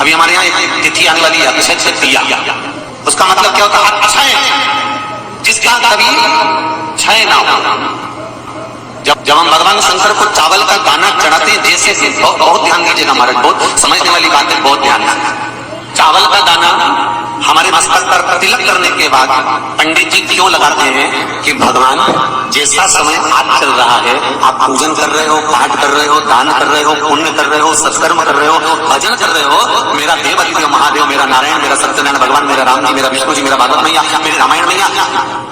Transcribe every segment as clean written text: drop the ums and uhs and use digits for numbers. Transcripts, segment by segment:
अभी हमारे यहाँ एक तिथि आने वाली है, अक्षय तृतीया। उसका मतलब क्या होता है? अक्षय, जिसका कभी क्षय ना हो। जब हम भगवान शंकर को चावल का दाना चढ़ाते हैं, जैसे बहुत ध्यान दीजिएगा महाराज, बहुत समझने वाली बात है, बहुत ध्यान दीजिए। चावल का दाना हमारे मस्तक पर तिलक करने के बाद पंडित जी क्यों लगाते हैं कि भगवान जैसा समय आज चल रहा है, आप पूजन कर रहे हो, पाठ कर रहे हो, दान कर रहे हो, पुण्य कर रहे हो, सत्कर्म कर रहे हो, भजन कर रहे हो, मेरा देव अधिदेव महादेव, मेरा नारायण, मेरा सत्यनारायण भगवान, मेरा राम जी, मेरा विष्णु जी, मेरा भागवत मैया, मेरी रामायण मैया।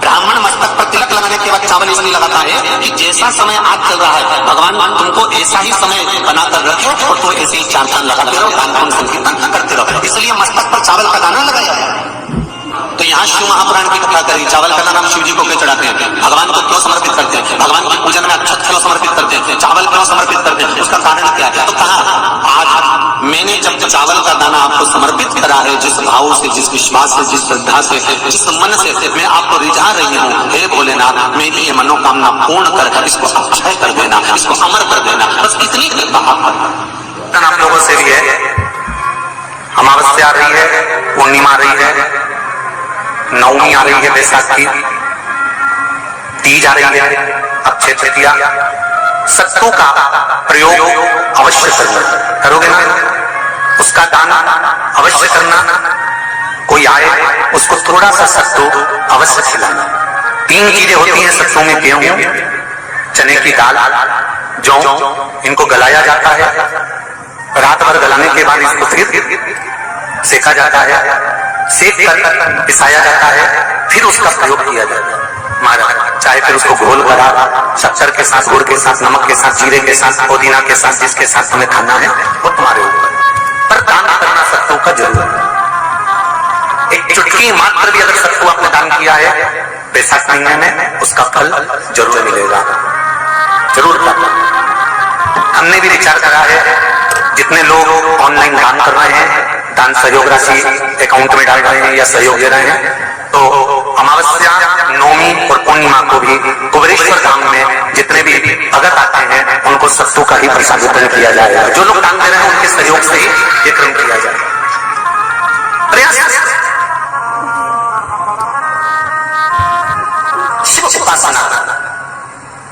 ब्राह्मण मस्तक पर तिलक लगाने के बाद चावल इसलिए लगाता है कि जैसा समय आज चल रहा है, भगवान तुमको ऐसा ही समय बनाकर रखे और तो ऐसे ही चार चांद लगाते रहो, दान पुण्य संकीर्तन करते रहो, इसलिए मस्तक पर चावल का दाना लगाया है। तो यहाँ शिव महापुराण की कथा करी, चावल का दाना शिव जी को क्यों चढ़ाते हैं, भगवान को क्यों समर्पित करते हैं, भगवान की पूजन में अक्षत क्यों समर्पित करते हैं, चावल क्यों समर्पित करते हैं, उसका कारण क्या है? तो कहा आज मैंने जब चावल का दाना आपको समर्पित करा है, जिस भाव से, जिस विश्वास से, जिस श्रद्धा से, जिस मन से मैं आपको रिझा रही हूँ, हे भोलेनाथ मेरी ये मनोकामना पूर्ण कर इसको अक्षय कर देना, इसको अमर कर देना, बस इतनी कृपा आप लोगों से भी है। अमावस्या आ रही है, पूर्णिमा आ रही है, नवमी आ रही है, बैसाख की तीज आ रही है, अक्षय तृतीया। सत्तू का प्रयोग अवश्य करना, करोगे ना? उसका दान अवश्य करना। कोई आए उसको थोड़ा सा सत्तू अवश्य खिलाना। 3 चीजें होती हैं सत्तू में, गेहूं, चने की दाल, जौ, इनको गलाया जाता है। रात भर गलाने के बाद इसको फिर सेका जाता है, सेक कर पिसाया जाता है, फिर उसका प्रयोग किया जाता है। महाराज चाहे फिर उसको घोल करा शक्कर के साथ, गुड़ के साथ, नमक के साथ, जीरे के साथ, पुदीना के साथ, जिसके साथ तुम्हें खाना है वो तुम्हारे ऊपर, पर दान करना सत्तू का जरूर है। एक चुटकी मात्र भी अगर सत्तू आपने दान किया है बैसाख महीने में, उसका फल जरूर मिलेगा, जरूर करना। हमने भी विचार करा है, जितने लोग ऑनलाइन दान कर रहे हैं, दान सहयोग राशि अकाउंट में डाल रहे हैं या सहयोग दे रहे हैं, तो अमावस्या, नवमी और पूर्णिमा को भी कुबेरेश्वर धाम में जितने भी भगत आते हैं उनको सत्तू का ही प्रसाद वितरण किया जाएगा। जो लोग दान दे रहे हैं उनके सहयोग से ही ये क्रम किया जाएगा। प्रयास शिव उपासना,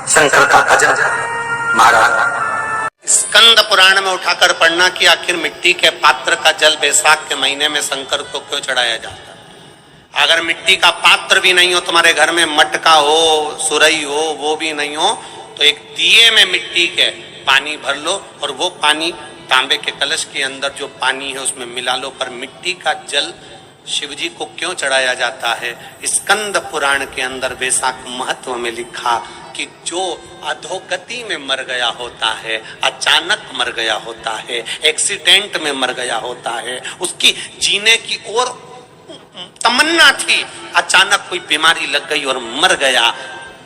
शंकर का भजन। महाराज स्कंद पुराण में उठाकर पढ़ना कि आखिर मिट्टी के पात्र का जल बैसाख के महीने में शंकर को क्यों चढ़ाया जाता है। अगर मिट्टी का पात्र भी नहीं हो, तुम्हारे घर में मटका हो, सुरई हो, वो भी नहीं हो, तो एक दिए में मिट्टी के पानी भर लो और वो पानी तांबे के कलश के अंदर जो पानी है उसमें मिला लो। पर मिट्टी का जल शिवजी को क्यों चढ़ाया जाता है? स्कंद पुराण के अंदर बैसाख महत्व में लिखा कि जो अधोगति में मर गया होता है, अचानक मर गया होता है, एक्सीडेंट में मर गया होता है, उसकी जीने की और तमन्ना थी, अचानक कोई बीमारी लग गई और मर गया,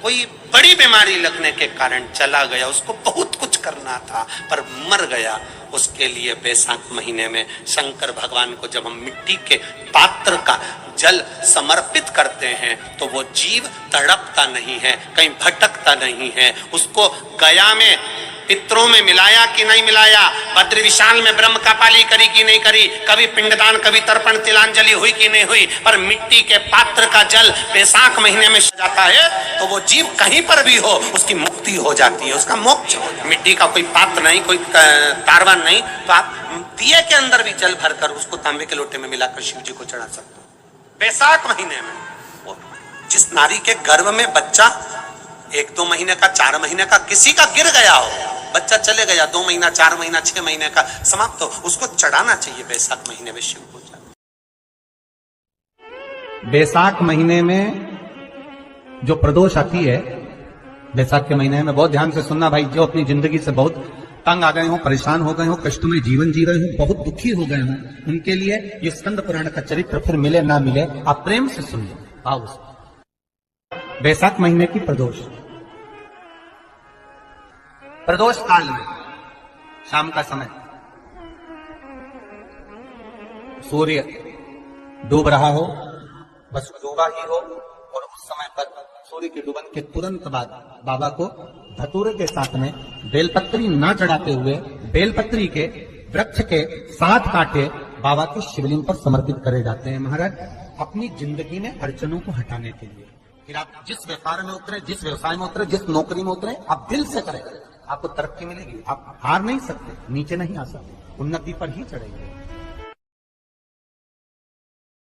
कोई बड़ी बीमारी लगने के कारण चला गया, उसको बहुत कुछ करना था पर मर गया, उसके लिए बैसाख महीने में शंकर भगवान को जब हम मिट्टी के पात्र का जल समर्पित करते हैं तो वो जीव तड़पता नहीं है, कहीं भटकता नहीं है। उसको गया में पितरों में मिलाया कि नहीं मिलाया, बद्र विशाल में ब्रह्म का पाली करी कि नहीं करी, कभी पिंडदान, कभी तर्पण, तिलांजलि हुई कि नहीं हुई, पर मिट्टी के पात्र का जल बैसाख महीने में जाता है तो वो जीव कहीं पर भी हो उसकी मुक्ति हो जाती है, उसका मोक्ष हो जाता है। मिट्टी का कोई पात्र नहीं, कोई तारवन नहीं, तो आप दिए के अंदर भी जल भरकर उसको तांबे के लोटे में मिलाकर शिव जी को चढ़ा सकते हो बैसाख महीने में। जिस नारी के गर्भ में बच्चा 1-2 महीने का, 4 महीने का किसी का गिर गया हो, बच्चा चले गया, 2 महीना, 4 महीना, 6 महीने का समाप्त हो, उसको चढ़ाना चाहिए बैसाख महीने में शिव को। बैसाख महीने में जो प्रदोष आती है, बैसाख के महीने में बहुत ध्यान से सुनना भाई, जो अपनी जिंदगी से बहुत तंग आ गए हो, परेशान हो गए हो, कष्ट में जीवन जी रहे हो, बहुत दुखी हो गए हो, उनके लिए ये स्कंद पुराण का चरित्र फिर मिले ना मिले आप प्रेम से सुन लो, भाव से। बैसाख महीने की प्रदोष, प्रदोष काल में शाम का समय सूर्य डूब रहा हो, बस डूबा ही हो, और उस समय पर सूर्य के डूबन के तुरंत बाद बाबा को धतूरे के साथ में बेलपत्री ना चढ़ाते हुए बेलपत्री के वृक्ष के 7 कांटे बाबा के शिवलिंग पर समर्पित करे जाते हैं। महाराज अपनी जिंदगी में अड़चनों को हटाने के लिए फिर आप जिस व्यापार में उतरे, जिस व्यवसाय में उतरे, जिस नौकरी में उतरे, आप दिल से करें, आपको तरक्की मिलेगी। आप हार नहीं सकते, नीचे नहीं आ सकते, उन्नति पर ही चढ़ेंगे।